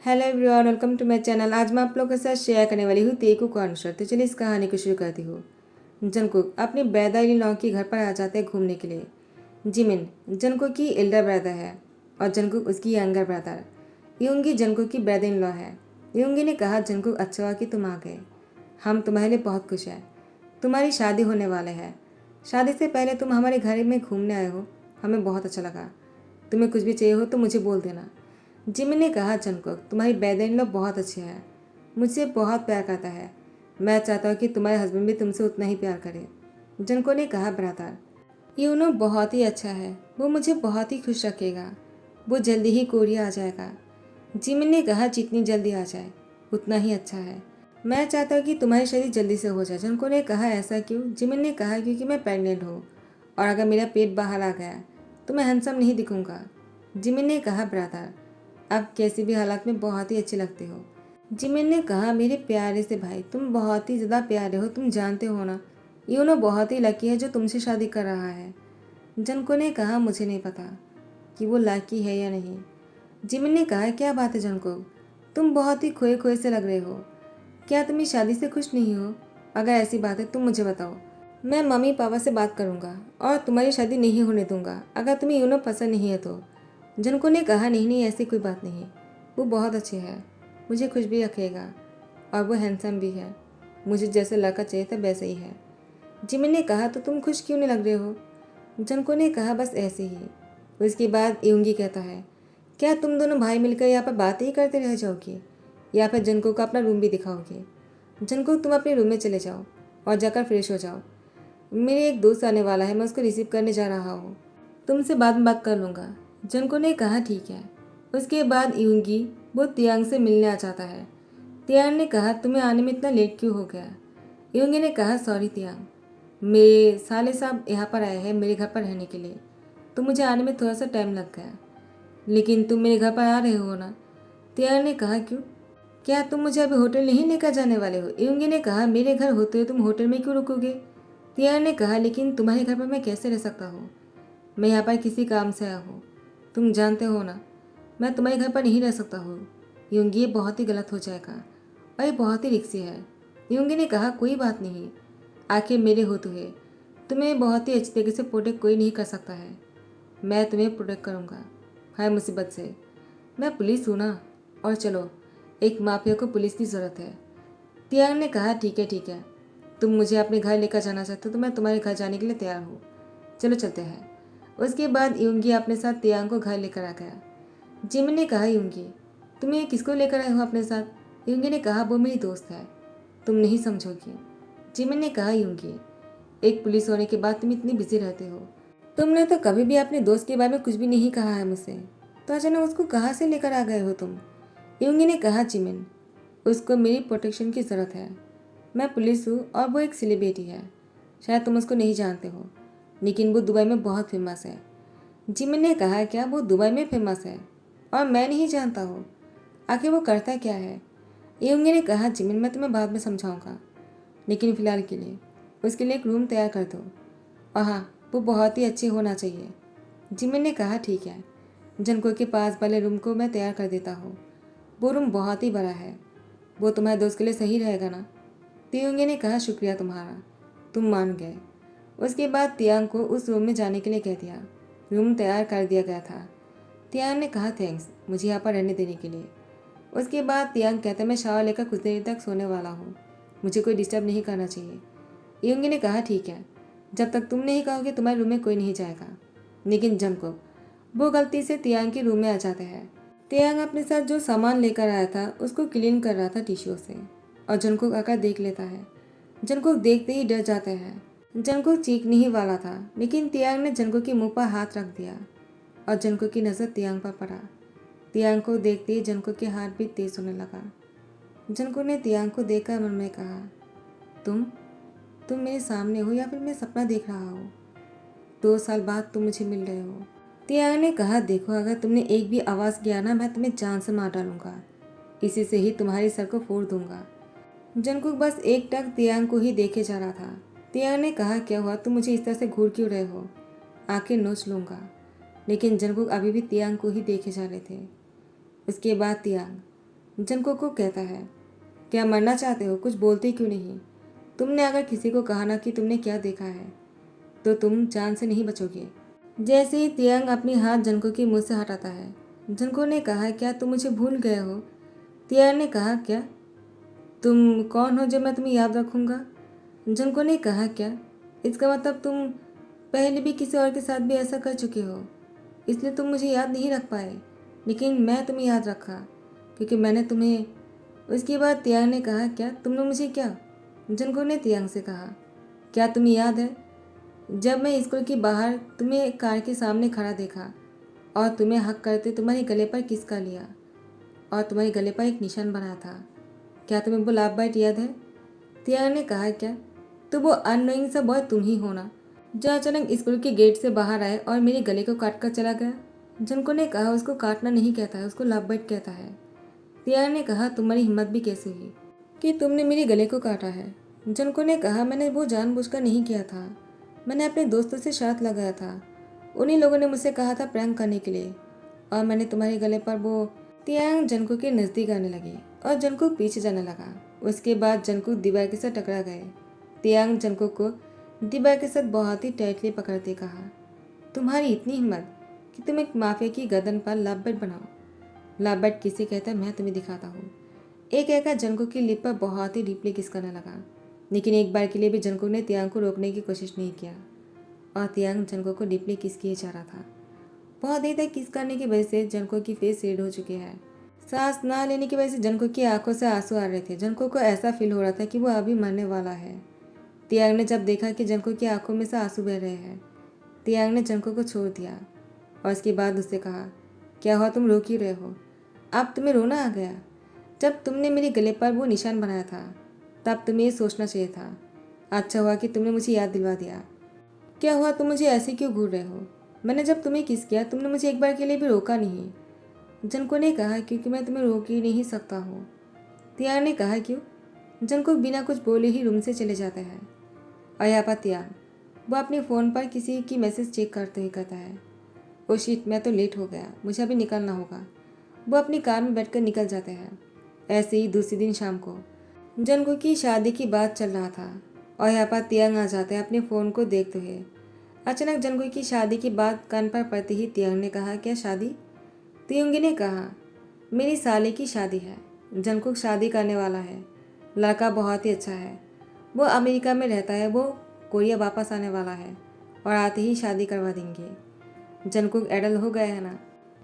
Hello everyone, welcome to my channel. आज मैं आप लोगों के साथ शेयर करने वाली हूँ तेकू कॉन्सर्ट। तो चलिए इस कहानी को शुरू करती हूँ। जंगकुक अपनी ब्रदर इन लॉ के घर पर आ जाते हैं घूमने के लिए। जिमिन जंगकुक की एल्डर ब्रदर है और जंगकुक उसकी यंगर ब्रदर। यूंगी जंगकुक की ब्रदर इन लॉ है। यूंगी ने कहा, जंगकुक अच्छा हुआ कि तुम आ गए। हम तुम्हारे लिए बहुत खुश हैं। तुम्हारी शादी होने वाले है। शादी से पहले तुम हमारे घर में घूमने आए हो, हमें बहुत अच्छा लगा। तुम्हें कुछ भी चाहिए हो तो मुझे बोल देना। जिमिन ने कहा, जंगकुक तुम्हारी ब्रदर इन लॉ बहुत अच्छे हैं, मुझसे बहुत प्यार करता है। मैं चाहता हूँ कि तुम्हारे हस्बैंड भी तुमसे उतना ही प्यार करे। जंको ने कहा, ब्रदर यूनो बहुत ही अच्छा है, वो मुझे बहुत ही खुश रखेगा। वो जल्दी ही कोरिया आ जाएगा। जिमिन ने कहा, जितनी जल्दी आ जाए उतना ही अच्छा है। मैं चाहता हूँ कि तुम्हारी शादी जल्दी से हो जाए। जंको ने कहा, ऐसा क्यों? जिमिन ने कहा, क्योंकि मैं प्रेग्नेंट हूँ और अगर मेरा पेट बाहर आ गया तो मैं हैंडसम नहीं दिखूंगा। जिमिन ने कहा, ब्रदर आप कैसी भी हालात में बहुत ही अच्छे लगते हो। जिमिन ने कहा, मेरे प्यारे से भाई तुम बहुत ही ज़्यादा प्यारे हो, तुम जानते हो ना। यूनो बहुत ही लकी है जो तुमसे शादी कर रहा है। जनको ने कहा, मुझे नहीं पता कि वो लकी है या नहीं। जिमिन ने कहा, क्या बात है जनको, तुम बहुत ही खोए खोए से लग रहे हो। क्या तुम इस शादी से खुश नहीं हो? अगर ऐसी बात है तुम मुझे बताओ, मैं मम्मी पापा से बात करूँगा और तुम्हारी शादी नहीं होने दूंगा अगर तुम्हें यूनो पसंद नहीं है तो। जनको ने कहा, नहीं नहीं ऐसी कोई बात नहीं, वो बहुत अच्छे है, मुझे खुश भी रखेगा और वो हैंडसम भी है। मुझे जैसे लड़का चाहिए था वैसे ही है। जिमिन ने कहा, तो तुम खुश क्यों नहीं लग रहे हो? जनको ने कहा, बस ऐसे ही। उसके बाद यूंगी कहता है, क्या तुम दोनों भाई मिलकर यहाँ पर बातें ही करते रह जाओगे या फिर जनको को अपना रूम भी दिखाओगे? जनको तुम अपने रूम में चले जाओ और जाकर फ्रेश हो जाओ। मेरे एक दोस्त आने वाला है, मैं उसको रिसीव करने जा रहा हूँ, तुमसे बाद में बात कर लूँगा। जनको ने कहा, ठीक है। उसके बाद यूंगी वो तियांग से मिलने आ जाता है। तियांग ने कहा, तुम्हें आने में इतना लेट क्यों हो गया? यूंगी ने कहा, सॉरी तियांग, मेरे साले साहब यहाँ पर आए हैं मेरे घर पर रहने के लिए, तो मुझे आने में थोड़ा सा टाइम लग गया। लेकिन तुम मेरे घर पर आ रहे हो ना? तियांग ने कहा, क्यों? क्या तुम मुझे अभी होटल नहीं लेकर जाने वाले हो? यूंगी ने कहा, मेरे घर होते हुए तुम होटल में क्यों रुकोगे? तियांग ने कहा, लेकिन तुम्हारे घर पर मैं कैसे रह सकता हूँ? मैं यहाँ पर किसी काम से आया हूँ, तुम जानते हो ना, मैं तुम्हारे घर पर नहीं रह सकता हूँ। यूंगी, ये बहुत ही गलत हो जाएगा और ये बहुत ही रिक्सी है। यूंगी ने कहा, कोई बात नहीं, आखिर मेरे होते हुए तुम्हें बहुत ही अच्छी तरीके से प्रोटेक्ट कोई नहीं कर सकता है। मैं तुम्हें प्रोटेक्ट करूँगा हर मुसीबत से। मैं पुलिस हूँ ना, और चलो, एक माफिया को पुलिस की ज़रूरत है। तियांग ने कहा, ठीक है ठीक है, तुम मुझे अपने घर लेकर जाना चाहते हो तो मैं तुम्हारे घर जाने के लिए तैयार हूँ, चलो चलते हैं। उसके बाद यूंगी अपने साथ तियांग को घर लेकर आ गया। जिमिन ने कहा, यूंगी तुम्हें किसको लेकर आए हो अपने साथ? यूंगी ने कहा, वो मेरी दोस्त है, तुम नहीं समझोगी। जिमिन ने कहा, यूंगी एक पुलिस होने के बाद तुम इतनी बिजी रहते हो, तुमने तो कभी भी अपने दोस्त के बारे में कुछ भी नहीं कहा है मुझसे, तो अचानक उसको कहाँ से लेकर आ गए हो तुम? यूंगी ने कहा, जिमिन उसको मेरी प्रोटेक्शन की ज़रूरत है। मैं पुलिस हूँ और वो एक सेलिब्रिटी है, शायद तुम उसको नहीं जानते हो, लेकिन वो दुबई में बहुत फेमस है। जिमिन ने कहा, क्या वो दुबई में फेमस है और मैं नहीं जानता हूँ? आखिर वो करता क्या है? यूंगी ने कहा, जिमिन मैं तुम्हें बाद में समझाऊंगा, लेकिन फ़िलहाल के लिए उसके लिए एक रूम तैयार कर दो, और हाँ, वो बहुत ही अच्छी होना चाहिए। जिमिन ने कहा, ठीक है, जनको के पास वाले रूम को मैं तैयार कर देता हूँ। वो रूम बहुत ही बड़ा है, वो तुम्हारे दोस्त के लिए सही रहेगा ना? तियोंगे ने कहा, शुक्रिया तुम्हारा, तुम मान गए। उसके बाद तियांग को उस रूम में जाने के लिए कह दिया। रूम तैयार कर दिया गया था। तियांग ने कहा, थैंक्स मुझे यहाँ पर रहने देने के लिए। उसके बाद तियांग कहता, मैं शावर लेकर कुछ देर तक सोने वाला हूँ, मुझे कोई डिस्टर्ब नहीं करना चाहिए। यूंगी ने कहा, ठीक है, जब तक तुम नहीं कहोगे तुम्हारे रूम में कोई नहीं जाएगा। लेकिन जंगकुक वो गलती से तियांग के रूम में आ जाते हैं। तियांग अपने साथ जो सामान लेकर आया था उसको क्लीन कर रहा था टिश्यू से, और जंगकुक आकर देख लेता है। जंगकुक देखते ही डर जाते हैं। जंगकुक चीखने ही वाला था, लेकिन तियांग ने जंगकुक के मुंह पर हाथ रख दिया और जंगकुक की नज़र तियांग पर पड़ा। तियांग को देखते ही जंगकुक के हाथ भी तेज होने लगा। जंगकुक ने तियांग को देखकर मन में कहा, तुम मेरे सामने हो या फिर मैं सपना देख रहा हूँ? 2 साल बाद तुम मुझे मिल रहे हो। तियांग ने कहा, देखो अगर तुमने एक भी आवाज़ किया ना, मैं तुम्हें जान से मार डालूंगा, इसी से ही तुम्हारी सर को फोड़ दूंगा। जंगकुक बस एक टक तियांग को ही देखे जा रहा था। तियांग ने कहा, क्या हुआ, तुम मुझे इस तरह से घूर क्यों रहे हो? आखिर नोच लूंगा। लेकिन जंगकुक अभी भी तियांग को ही देखे जा रहे थे। उसके बाद तियांग, जंगकुक को कहता है, क्या मरना चाहते हो? कुछ बोलते क्यों नहीं? तुमने अगर किसी को कहा ना कि तुमने क्या देखा है तो तुम जान से नहीं बचोगे। जैसे ही तियांग अपनी हाथ जंगकुक के मुंह से हटाता है, जंगकुक ने कहा, क्या तुम मुझे भूल गए हो? तियांग ने कहा, क्या तुम कौन हो जो मैं तुम्हें याद रखूंगा? जंगकुक ने कहा, क्या इसका मतलब तुम पहले भी किसी और के साथ भी ऐसा कर चुके हो, इसलिए तुम मुझे याद नहीं रख पाए, लेकिन मैं तुम्हें याद रखा क्योंकि मैंने तुम्हें। उसके बाद तियांग ने कहा, क्या तुमने मुझे क्या? जंगकुक ने तियांग से कहा, क्या तुम्हें याद है जब मैं स्कूल के बाहर तुम्हें कार के सामने खड़ा देखा और तुम्हें हक करते तुम्हारे गले पर किस कर लिया और तुम्हारे गले पर एक निशान बनाया था? क्या तुम्हें वो लाभ बाइट याद है? तियांग ने कहा, क्या तो वो अननोइंग सा बॉय तुम ही हो ना जो अचानक स्कूल के गेट से बाहर आए और मेरे गले को काट कर चला गया? जंको ने कहा, उसको काटना नहीं कहता है, उसको लव बाइट कहता है। तियांग ने कहा, तुम्हारी हिम्मत भी कैसे हुई कि तुमने मेरे गले को काटा है? जंको ने कहा, मैंने वो जानबूझकर नहीं किया था, मैंने अपने दोस्तों से शर्त लगाया था, उन्हीं लोगों ने मुझसे कहा था प्रैंक करने के लिए और मैंने तुम्हारे गले पर वो। तियांग जंको के नज़दीक आने लगी और जंको पीछे जाने लगा। उसके बाद जंको दीवार के साथ टकरा गए। तियांग जंको को दीवार के साथ बहुत ही टाइटली पकड़ते कहा, तुम्हारी इतनी हिम्मत कि तुम एक माफिया की गर्दन पर लाभबट बनाओ। लाभबट किसे कहता है मैं तुम्हें दिखाता हूँ। एक कहकर जंको की लिप पर बहुत ही डीपली किस करने लगा, लेकिन एक बार के लिए भी जंको ने तियांग को रोकने की कोशिश नहीं किया और तियांग जंको को डीपली किस किए जा रहा था। बहुत देर तक किस करने की वजह से जंको की फेस रेड हो चुकी है। सांस ना लेने की वजह से जंको की आंखों से आंसू आ रहे थे। जंको को ऐसा फील हो रहा था कि वो अभी मरने वाला है। तियांग ने जब देखा कि जंको की आंखों में से आंसू बह रहे हैं, तियांग ने जंको को छोड़ दिया और उसके बाद उससे कहा, क्या हुआ, तुम रो क्यों रहे हो? अब तुम्हें रोना आ गया? जब तुमने मेरे गले पर वो निशान बनाया था तब तुम्हें ये सोचना चाहिए था। अच्छा हुआ कि तुमने मुझे याद दिलवा दिया। क्या हुआ, तुम मुझे ऐसे क्यों घूर रहे हो? मैंने जब तुम्हें किस किया तुमने मुझे एक बार के लिए भी रोका नहीं। जंको ने कहा, क्योंकि मैं तुम्हें रोक ही नहीं सकता हूँ। तियांग ने कहा, क्यों? जंको बिना कुछ बोले ही रूम से चले जाते हैं और यहाँ पर तियांग वो अपने फ़ोन पर किसी की मैसेज चेक करते हुए कहता है, ओ शिट, मैं तो लेट हो गया, मुझे अभी निकलना होगा। वो अपनी कार में बैठकर निकल जाते हैं। ऐसे ही दूसरे दिन शाम को जंको की शादी की बात चल रहा था और यहाँ पर तियांग आ जाते हैं अपने फ़ोन को देखते हुए। अचानक जंको की शादी की बात कान पर पड़ते ही तियांग ने कहा, क्या शादी? तियुंगी ने कहा, मेरी साले की शादी है। जंकुक शादी करने वाला है। लड़का बहुत ही अच्छा है, वो अमेरिका में रहता है, वो कोरिया वापस आने वाला है और आते ही शादी करवा देंगे। जंकुक एडल हो गए हैं ना,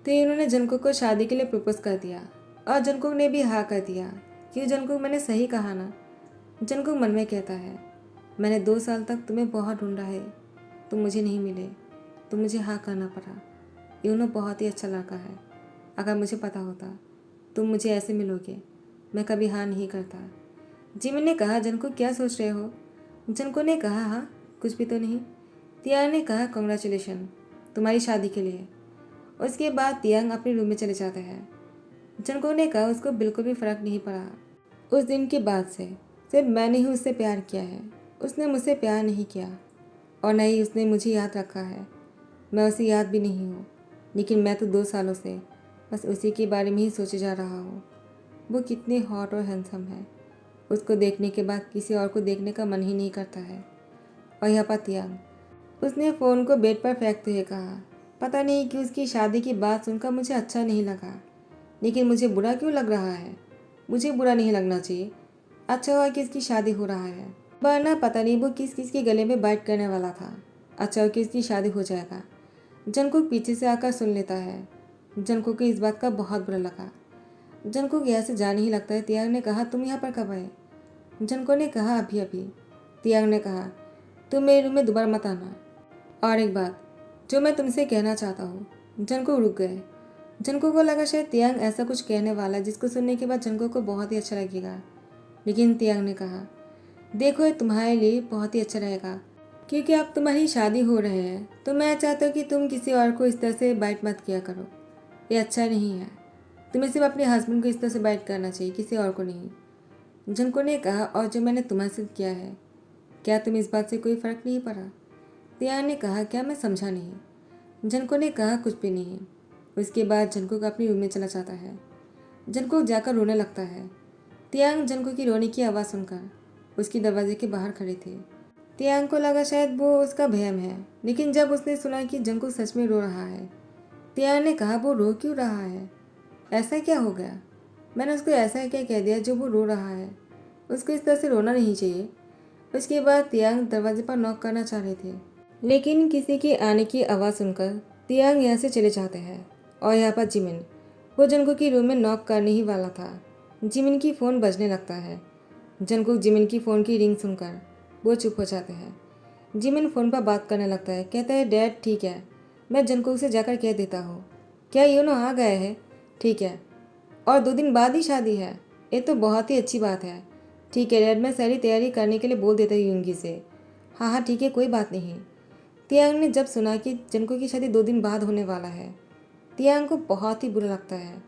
तो इन्होंने जंकुक को शादी के लिए प्रपोज कर दिया और जंकुक ने भी हाँ कर दिया। क्यों जंकुक, मैंने सही कहा ना? जंकुक मन में कहता है, मैंने 2 साल तक तुम्हें बहुत ढूंढा है, तुम मुझे नहीं मिले तो मुझे हाँ करना पड़ा। यूनो बहुत ही अच्छा लड़का है, अगर मुझे पता होता तुम मुझे ऐसे मिलोगे मैं कभी हाँ नहीं करता। जिमिन ने कहा, जनको क्या सोच रहे हो? जनको ने कहा, हाँ कुछ भी तो नहीं। तियांग ने कहा, कॉन्ग्रेचुलेशन तुम्हारी शादी के लिए। उसके बाद तियांग अपने रूम में चले जाते हैं। जनको ने कहा, उसको बिल्कुल भी फ़र्क नहीं पड़ा उस दिन के बाद से, सिर्फ मैंने ही उससे प्यार किया है, उसने मुझसे प्यार नहीं किया और न ही उसने मुझे याद रखा है। मैं उसे याद भी नहीं हूँ, लेकिन मैं तो 2 सालों से बस उसी के बारे में ही सोचे जा रहा हूँ। वो कितने हॉट और हैंडसम है, उसको देखने के बाद किसी और को देखने का मन ही नहीं करता है। और यह पर तियांग उसने फ़ोन को बेड पर फेंकते हुए कहा, पता नहीं कि उसकी शादी की बात सुनकर मुझे अच्छा नहीं लगा, लेकिन मुझे बुरा क्यों लग रहा है? मुझे बुरा नहीं लगना चाहिए। अच्छा हुआ कि इसकी शादी हो रहा है, वरना पता नहीं वो किस किस के गले में बाइट करने वाला था। अच्छा हुआ कि इसकी शादी हो जाएगा। जंकुक पीछे से आकर सुन लेता है। जंकुक को इस बात का बहुत बुरा लगा। जंकुक यहाँ से जाने ही लगता है। तियांग ने कहा, तुम यहाँ पर कब आए? जंकुक ने कहा, अभी अभी। तियांग ने कहा, तुम मेरे रूम में दोबारा मत आना। और एक बात जो मैं तुमसे कहना चाहता हूँ। जंकुक रुक गए। जंकुक को लगा शायद तियांग ऐसा कुछ कहने वाला है जिसको सुनने के बाद जंकुक को बहुत ही अच्छा लगेगा, लेकिन तियांग ने कहा, देखो ये तुम्हारे लिए बहुत ही अच्छा रहेगा, क्योंकि अब तुम्हारी शादी हो रही है तो मैं चाहता हूँ कि तुम किसी और को इस तरह से बाइट मत किया करो, ये अच्छा नहीं है। तुम्हें सिर्फ अपने हस्बैंड को इस तरह से बाइट करना चाहिए, किसी और को नहीं। जंको ने कहा, और जो मैंने तुम्हारे साथ किया है, क्या तुम्हें इस बात से कोई फ़र्क नहीं पड़ा? तियांग ने कहा, क्या? मैं समझा नहीं। जंको ने कहा, कुछ भी नहीं। उसके बाद जंको अपने रूम में चला जाता है। जंकुक जाकर रोने लगता है। तियांग जंकुक की रोने की आवाज़ सुनकर उसकी दरवाजे के बाहर खड़े थे। तियांग को लगा शायद वो उसका वहम है, लेकिन जब उसने सुना कि जंकुक सच में रो रहा है, तियांग ने कहा, वो रो क्यों रहा है? ऐसा क्या हो गया? मैंने उसको ऐसा क्या कह दिया जो वो रो रहा है? उसको इस तरह से रोना नहीं चाहिए। उसके बाद तियांग दरवाजे पर नॉक करना चाह रहे थे, लेकिन किसी के आने की आवाज़ सुनकर तियांग यहाँ से चले जाते हैं। और यहाँ पर जिमिन, वो जंकुक की रूम में नॉक करने ही वाला था। जिमिन की फ़ोन बजने लगता है। जंकुक जिमिन की फ़ोन की रिंग सुनकर वो चुप हो जाते हैं। जिमिन फ़ोन पर बात करने लगता है। कहता है, डैड ठीक है, मैं जंकुक से जाकर कह देता हूँ। क्या यूनो आ गए हैं? ठीक है, और 2 दिन बाद ही शादी है। ये तो बहुत ही अच्छी बात है। ठीक है डैड, मैं सारी तैयारी करने के लिए बोल देता हूँ यूंगी से। हाँ हाँ ठीक है, कोई बात नहीं। तियांग ने जब सुना कि जंकुक की शादी 2 दिन बाद होने वाला है, तियांग को बहुत ही बुरा लगता है।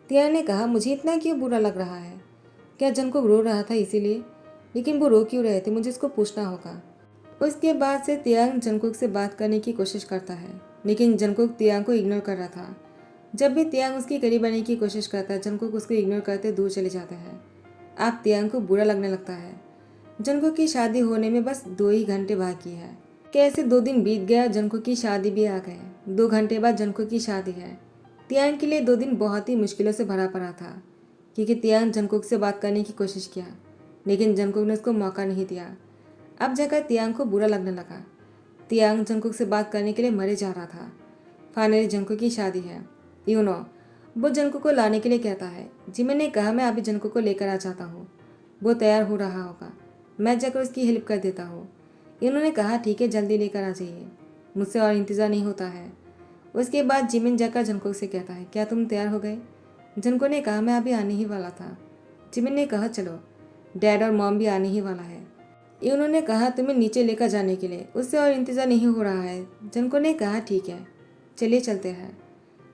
तियांग ने कहा, मुझे इतना क्यों बुरा लग रहा है? क्या जंकुक रो रहा था इसीलिए? लेकिन वो रो क्यों रहे थे, मुझे इसको पूछना होगा। उसके बाद से तियांग जंकुक से बात करने की कोशिश करता है, लेकिन जंकुक तियांग को इग्नोर कर रहा था। जब भी तियांग उसके करीब आने की कोशिश करता है, जंकुक उसको इग्नोर करते दूर चले जाता है। अब तियांग को बुरा लगने लगता है। जंकुक की शादी होने में बस 2 ही घंटे बाकी है। कैसे 2 दिन बीत गया, जंकुक की शादी भी आ गए। 2 घंटे बाद जंकुक की शादी है। तियांग के लिए 2 दिन बहुत ही मुश्किलों से भरा पड़ा था, क्योंकि तियांग जंकुक से बात करने की कोशिश किया, लेकिन जंकुक ने उसको मौका नहीं दिया। अब जाकर तियांग को बुरा लगने लगा। तियांग जंकुक से बात करने के लिए मरे जा रहा था। फाइनली जंकुक की शादी है। यूनो, वो जंकुक को लाने के लिए कहता है। जिमिन ने कहा, मैं अभी जंकुक को लेकर आ जाता हूँ, वो तैयार हो रहा होगा, मैं जाकर उसकी हेल्प कर देता हूँ। इन्होंने कहा, ठीक है, जल्दी लेकर आ जाइए, मुझसे और इंतज़ार नहीं होता है। उसके बाद जिमिन जाकर जंकुक से कहता है, क्या तुम तैयार हो गए? जंकुक ने कहा, मैं अभी आने ही वाला था। जिमिन ने कहा, चलो, डैड और मॉम भी आने ही वाला है। उन्होंने कहा, तुम्हें नीचे लेकर जाने के लिए, उससे और इंतज़ार नहीं हो रहा है। जंकुक ने कहा, ठीक है, चलिए चलते हैं।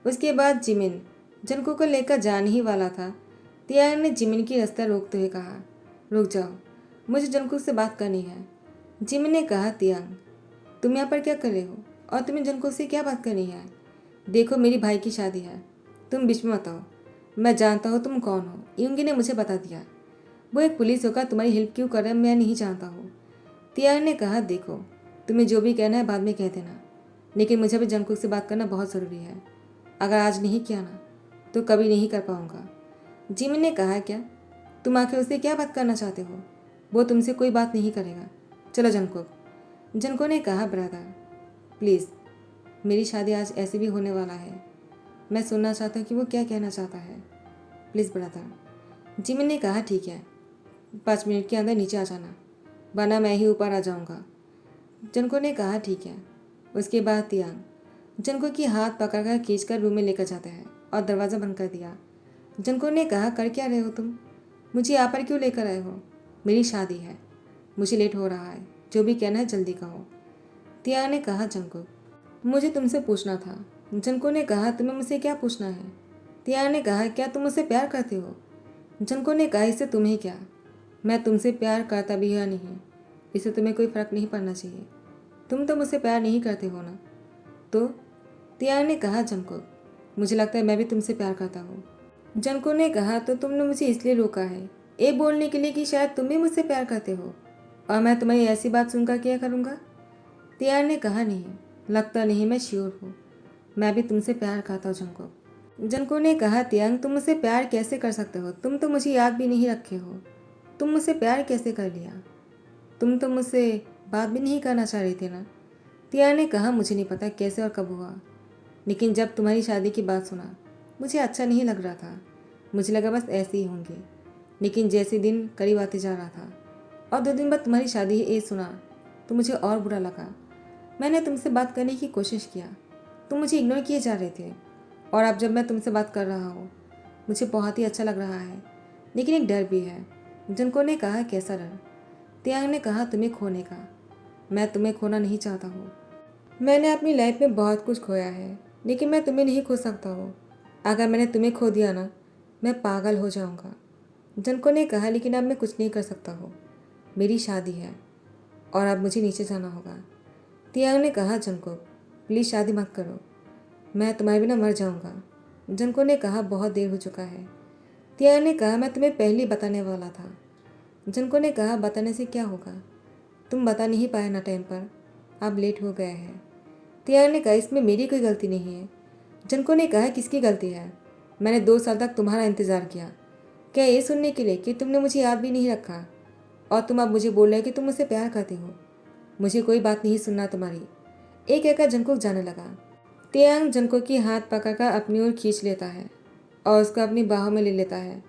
उसके बाद जिमिन जंकुक को लेकर जाने ही वाला था। तियांग ने जिमिन की रास्ता रोकते हुए कहा, रुक जाओ, मुझे जंकुक से बात करनी है। जिमिन ने कहा, तियांग, तुम यहाँ पर क्या कर रहे हो और तुम्हें जंकुक से क्या बात करनी है? देखो, मेरी भाई की शादी है, तुम बीच में मत आओ। मैं जानता हूँ तुम कौन हो, यूंगी ने मुझे बता दिया। वो एक पुलिस होकर तुम्हारी हेल्प क्यों कर रहा है मैं नहीं जानता हूँ। तियांग ने कहा, देखो, तुम्हें जो भी कहना है बाद में कह देना, लेकिन मुझे अभी जंकुक से बात करना बहुत ज़रूरी है। अगर आज नहीं किया ना तो कभी नहीं कर पाऊँगा। जिमिन ने कहा, क्या तुम आखिर उससे क्या बात करना चाहते हो? वो तुमसे कोई बात नहीं करेगा। चलो जंकुक। जंकुक ने कहा, ब्रदर प्लीज़, मेरी शादी आज ऐसे भी होने वाला है, मैं सुनना चाहता हूँ कि वो क्या कहना चाहता है, प्लीज़ ब्रदर। जिमिन ने कहा, ठीक है, 5 मिनट के अंदर नीचे आ जाना, वरना मैं ही ऊपर आ जाऊँगा। जंकुक ने कहा, ठीक है। उसके बाद तियांग जंकुक की हाथ पकड़कर खींचकर रूम में लेकर जाते हैं और दरवाज़ा बंद कर दिया। जंकुक ने कहा, कर क्या रहे हो तुम? मुझे यहाँ पर क्यों लेकर आए हो? मेरी शादी है, मुझे लेट हो रहा है, जो भी कहना है जल्दी कहो। तियांग ने कहा, जंकुक, मुझे तुमसे पूछना था। जंकुक ने कहा, तुम्हें मुझसे क्या पूछना है? तियांग ने कहा, क्या तुम मुझसे प्यार करते हो? जंकुक ने कहा, इससे तुम्हें क्या, मैं तुमसे प्यार करता भी या नहीं, इससे तुम्हें कोई फ़र्क नहीं पड़ना चाहिए। तुम तो मुझसे प्यार नहीं करते हो ना? तो तियांग ने कहा, जंकुक, मुझे लगता है मैं भी तुमसे प्यार करता हूँ। जंकुक ने कहा, तो तुमने मुझे इसलिए रोका है, ये बोलने के लिए कि शायद तुम भी मुझसे प्यार करते हो, और मैं तुम्हारी ऐसी बात सुनकर क्या करूँगा? तियांग ने कहा, नहीं, लगता नहीं, मैं श्योर हूँ, मैं भी तुमसे प्यार करता हूँ जंकुक। जंकुक ने कहा, तियांग, तुम मुझसे प्यार कैसे कर सकते हो? तुम तो मुझे याद भी नहीं रखे हो, तुम मुझसे प्यार कैसे कर लिया? तुम तो मुझसे बात भी नहीं करना चाह रही थी ना? तियांग ने कहा, मुझे नहीं पता कैसे और कब हुआ, लेकिन जब तुम्हारी शादी की बात सुना मुझे अच्छा नहीं लग रहा था, मुझे लगा बस ऐसे ही होंगे। लेकिन जैसे दिन करीब आते जा रहा था और 2 दिन बाद तुम्हारी शादी ये सुना तो मुझे और बुरा लगा। मैंने तुमसे बात करने की कोशिश किया, तुम मुझे इग्नोर किए जा रहे थे, और अब जब मैं तुमसे बात कर रहा हूँ मुझे बहुत ही अच्छा लग रहा है, लेकिन एक डर भी है। जंकुक ने कहा, कैसा डर? तियांग ने कहा, तुम्हें खोने का। मैं तुम्हें खोना नहीं चाहता हूँ। मैंने अपनी लाइफ में बहुत कुछ खोया है, लेकिन मैं तुम्हें नहीं खो सकता हूँ। अगर मैंने तुम्हें खो दिया ना, मैं पागल हो जाऊँगा। जंकुक ने कहा, लेकिन अब मैं कुछ नहीं कर सकता हूँ, मेरी शादी है और अब मुझे नीचे जाना होगा। तियांग ने कहा, जंकुक प्लीज़ शादी मत करो, मैं तुम्हारे बिना मर जाऊँगा। जंकुक ने कहा, बहुत देर हो चुका है, तियांग ने कहा, मैं तुम्हें पहले ही बताने वाला था। जनको ने कहा, बताने से क्या होगा, तुम बता नहीं पाए ना टाइम पर, अब लेट हो गया है। तियांग ने कहा, इसमें मेरी कोई गलती नहीं है। जनको ने कहा, किसकी गलती है? मैंने 2 साल तक तुम्हारा इंतज़ार किया, क्या ये सुनने के लिए कि तुमने मुझे याद भी नहीं रखा, और तुम अब मुझे बोल रहे हो कि तुम मुझसे प्यार करते हो। मुझे कोई बात नहीं सुनना तुम्हारी। एक कहकर जंकुक जाने लगा। तियांग जंकुक की हाथ पकड़कर अपनी ओर खींच लेता है और उसको अपनी बाहों में ले लेता है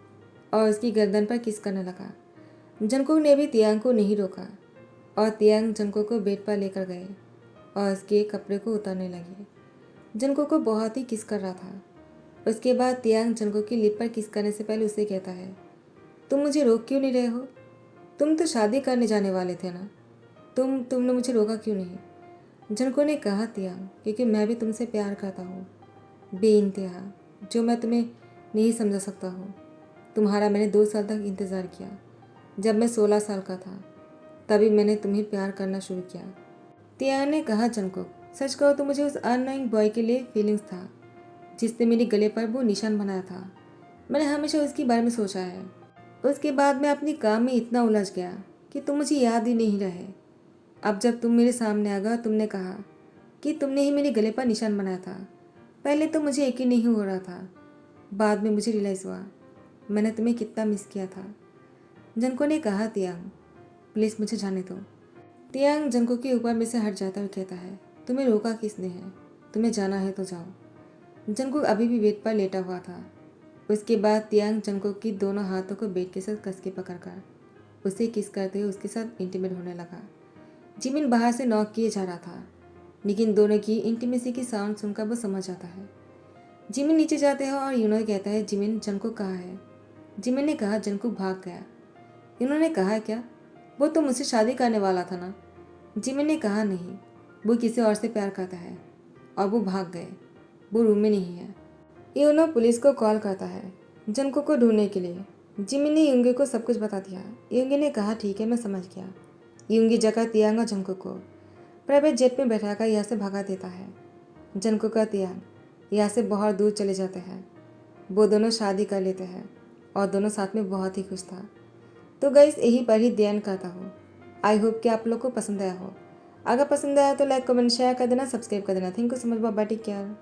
और उसकी गर्दन पर किस करने लगा। जंकुक ने भी तियांग को नहीं रोका और तियांग जंकुक को बेड पर लेकर गए और उसके कपड़े को उतारने लगे। जंकुक को बहुत ही किस कर रहा था। उसके बाद तियांग जंकुक की लिप पर किस करने से पहले उसे कहता है, तुम मुझे रोक क्यों नहीं रहे हो? तुम तो शादी करने जाने वाले थे ना, तुमने मुझे रोका क्यों नहीं? जनको ने कहा, तियांग, क्योंकि मैं भी तुमसे प्यार करता हूँ बेइंतहा, जो मैं तुम्हें नहीं समझा सकता हूँ। तुम्हारा मैंने 2 साल तक इंतज़ार किया। जब मैं 16 साल का था तभी मैंने तुम्हें प्यार करना शुरू किया। तियांग ने कहा, जंकुक, सच कहो तो मुझे उस अननोइंग बॉय के लिए फीलिंग्स था जिसने मेरे गले पर वो निशान बनाया था। मैंने हमेशा उसके बारे में सोचा है। उसके बाद मैं अपनी काम में इतना उलझ गया कि तुम मुझे याद ही नहीं रहे। अब जब तुम मेरे सामने आ गए, तुमने कहा कि तुमने ही मेरे गले पर निशान बनाया था। पहले तो मुझे यकीन नहीं हो रहा था, बाद में मुझे रियलाइज़ हुआ मैंने तुम्हें कितना मिस किया था। जंको ने कहा, तियांग, प्लीज़ मुझे जाने दो। तियांग जंको के ऊपर में से हट जाता और कहता है, तुम्हें रोका किसने है? तुम्हें जाना है तो जाओ। जंको अभी भी बेड पर लेटा हुआ था। उसके बाद तियांग जंको की दोनों हाथों को बेड के साथ कस के पकड़कर उसे किस करते हुए उसके साथ इंटीमेट होने लगा। जिमिन बाहर से नॉक किए जा रहा था, लेकिन दोनों की इंटीमेसी की साउंड सुनकर वो समझ जाता है। जिमिन नीचे जाते हैं और यूनो कहता है, जिमिन, जंको कहाँ है? जिमिन ने कहा, जंको भाग गया। इन्होंने कहा, क्या? वो तो मुझसे शादी करने वाला था ना? जिमिन ने कहा, नहीं, वो किसी और से प्यार करता है और वो भाग गए, वो रूम में नहीं है। यूनो पुलिस को कॉल करता है जंको को ढूंढने के लिए। जिमिन ने यूंगी को सब कुछ बता दिया। यूंगी ने कहा, ठीक है, मैं समझ गया। यूंगी जगह तियांग और जंको को प्राइवेट जेट में बैठाकर यहाँ से भगा देता है। जंको का तियांग यहाँ से बहुत दूर चले जाते हैं। वो दोनों शादी कर लेते हैं और दोनों साथ में बहुत ही खुश था। तो गाइस, यही पर ही ध्यान करता हूँ। आई होप कि आप लोग को पसंद आया हो। अगर पसंद आया तो लाइक कमेंट शेयर कर देना, सब्सक्राइब कर देना। Thank you so much, bye, take care.